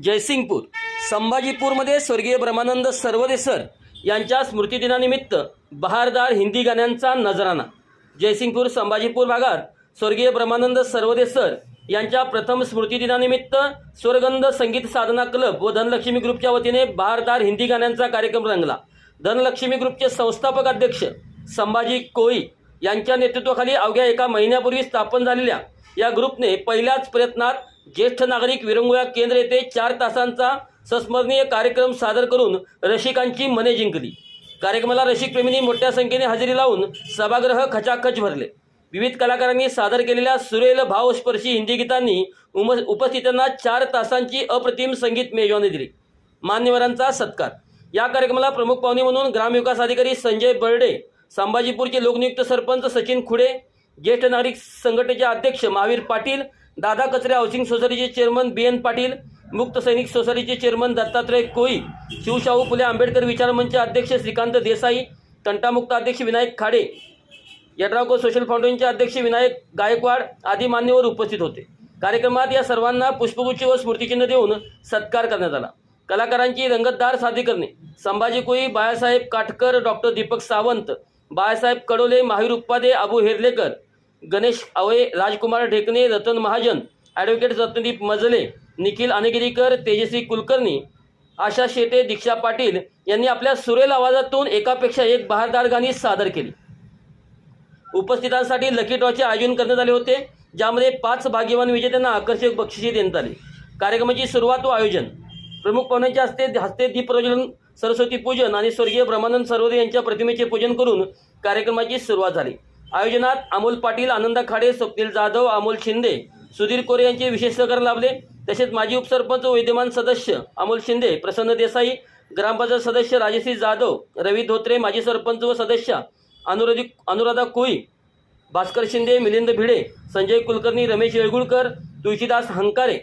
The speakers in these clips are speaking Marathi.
जयसिंगपूर संभाजीपूरमध्ये स्वर्गीय ब्रह्मानंद सरवदे सर यांच्या स्मृतिदिनानिमित्त बहारदार हिंदी गाण्यांचा नजराना। जयसिंगपूर संभाजीपूर भागात स्वर्गीय ब्रह्मानंद सरवदे सर यांच्या प्रथम स्मृतिदिनानिमित्त स्वरगंध संगीत साधना क्लब व धनलक्ष्मी ग्रुपच्या वतीने बहारदार हिंदी गाण्यांचा कार्यक्रम रंगला। धनलक्ष्मी ग्रुपचे संस्थापक अध्यक्ष संभाजी कोळी यांच्या नेतृत्वाखाली अवघ्या एका महिन्यापूर्वी स्थापन झालेल्या या ग्रुपने पहिल्याच प्रयत्नात ज्येष्ठ नागरिक विरंगुळा केंद्र येथे 4 तासांचा संस्मरणीय कार्यक्रम सादर करून रसिकांची मने जिंकली। कार्यक्रमाला रसिकप्रेमींनी मोठ्या संख्येने हजेरी लावून सभागृह खचाखच भरले। विविध कलाकारांनी सादर केलेल्या सुरेल भावस्पर्शी हिंदी गीतांनी उपस्थितांना 4 तासांची अप्रतिम संगीत मेजवानी दिली। मान्यवरांचा सत्कार। या कार्यक्रमाला प्रमुख पाहुणे म्हणून ग्रामविकास अधिकारी संजय बर्डे, संभाजीपूरचे लोकनियुक्त सरपंच सचिन खुडे, ज्येष्ठ नागरिक संघटनेचे अध्यक्ष महावीर पाटील, दादा कचरे हाऊसिंग सोसायटीचे चेअरमन BN पाटील, मुक्त सैनिक सोसायटीचे चेअरमन दत्तात्रय कोळी, शिवशाहू फुले आंबेडकर विचार मंच अध्यक्ष श्रीकांत देसाई, तंटामुक्त अध्यक्ष विनायक खाडे, यड्रावको सोशल फाउंडेशनचे अध्यक्ष विनायक गायकवाड आदी मान्यवर उपस्थित होते। कार्यक्रमात या सर्वांना पुष्पगुच्छ व स्मृतिचिन्ह देऊन सत्कार करण्यात आला। कलाकारांची रंगतदार सादरीकरणे संभाजी कोळी, बाळासाहेब काटकर, डॉक्टर दीपक सावंत, बाळासाहेब कडोले, महावीर उपाध्ये, अबू हेरलेकर, गणेश आवळे, राजकुमार ढेकणे, रतन महाजन, ॲडव्होकेट रत्नदीप मजले, निखिल अनगिरीकर, तेजस्वी कुलकर्णी, आशा शेटे, दीक्षा पाटील यांनी आपल्या सुरेल आवाजातून एकापेक्षा एक बहारदार गाणी सादर केली। उपस्थितांसाठी लकी ड्रॉचे आयोजन करण्यात आले होते, ज्यामध्ये 5 भाग्यवान विजेत्यांना आकर्षक बक्षिसे देण्यात आली। कार्यक्रमाची सुरुवात व आयोजन प्रमुख पाहुण्यांच्या हस्ते दीप प्रज्वलन, सरस्वती पूजन आणि स्वर्गीय ब्रह्मानंद सरवदे यांच्या प्रतिमेचे पूजन करून कार्यक्रमाची सुरुवात झाली। आयोजनात अमोल पाटील, आनंद खाडे, स्वप्नील जाधव, अमोल शिंदे, सुधीर कोरे यांचे विशेष सहकार लाभले। तसेच माजी उपसरपंच व विद्यमान सदस्य अमोल शिंदे, प्रसन्न देसाई, ग्रामपंचायत सदस्य राजश्री जाधव, रवी धोत्रे, माजी सरपंच व सदस्य अनुराधा कोळी, भास्कर शिंदे, मिलिंद भिडे, संजय कुलकर्णी, रमेश येळगुळकर, तुळशीदास हंकारे,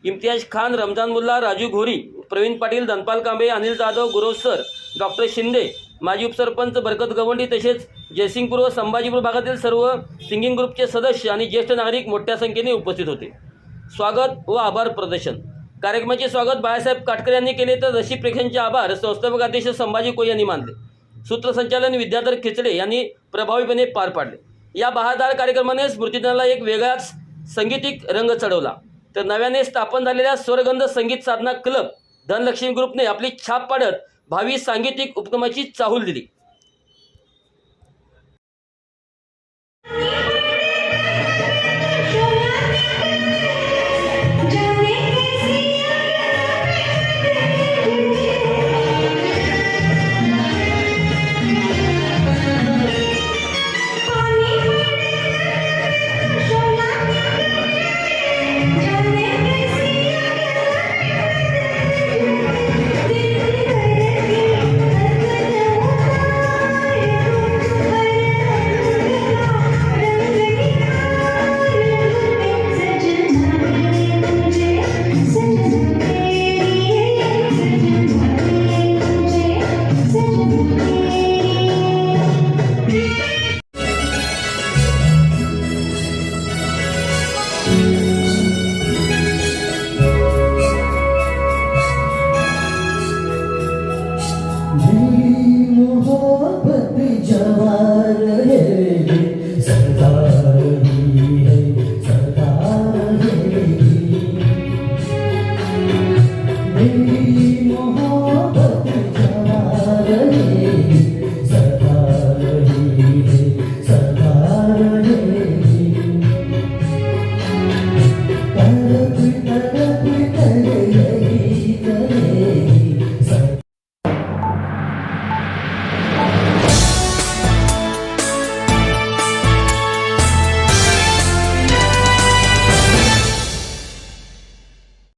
इम्तियाज खान, रमजान मुल्ला, राजू घोरी, प्रवीण पाटील, धनपाल कांबे, अनिल जाधव, गुरव सर, डॉक्टर शिंदे, माजी उपसरपंच बरकत गवंडी, तसेच जयसिंगपूर व संभाजीपूर भागातील सर्व सिंगिंग ग्रुपचे सदस्य आणि ज्येष्ठ नागरिक मोठ्या संख्येने उपस्थित होते। स्वागत व आभार प्रदर्शन। कार्यक्रमाचे स्वागत बाळासाहेब काटकर यांनी केले तर रसिक प्रेक्षकांचे आभार संस्थापक अध्यक्ष संभाजी कोळी यांनी मानले। सूत्रसंचालन विद्याधर खिचडे यांनी प्रभावीपणे पार पाडले। या बहारदार कार्यक्रमाने स्मृतिदिनाला एक वेगळाच संगीतिक रंग चढवला। तर नव्याने स्थापन झालेल्या स्वरगंध संगीत साधना क्लब धनलक्ष्मी ग्रुपने आपली छाप पाडत भावी सांगीतिक उपक्रमाची चाहूल दिली। मोहब्बत जवार है सरदार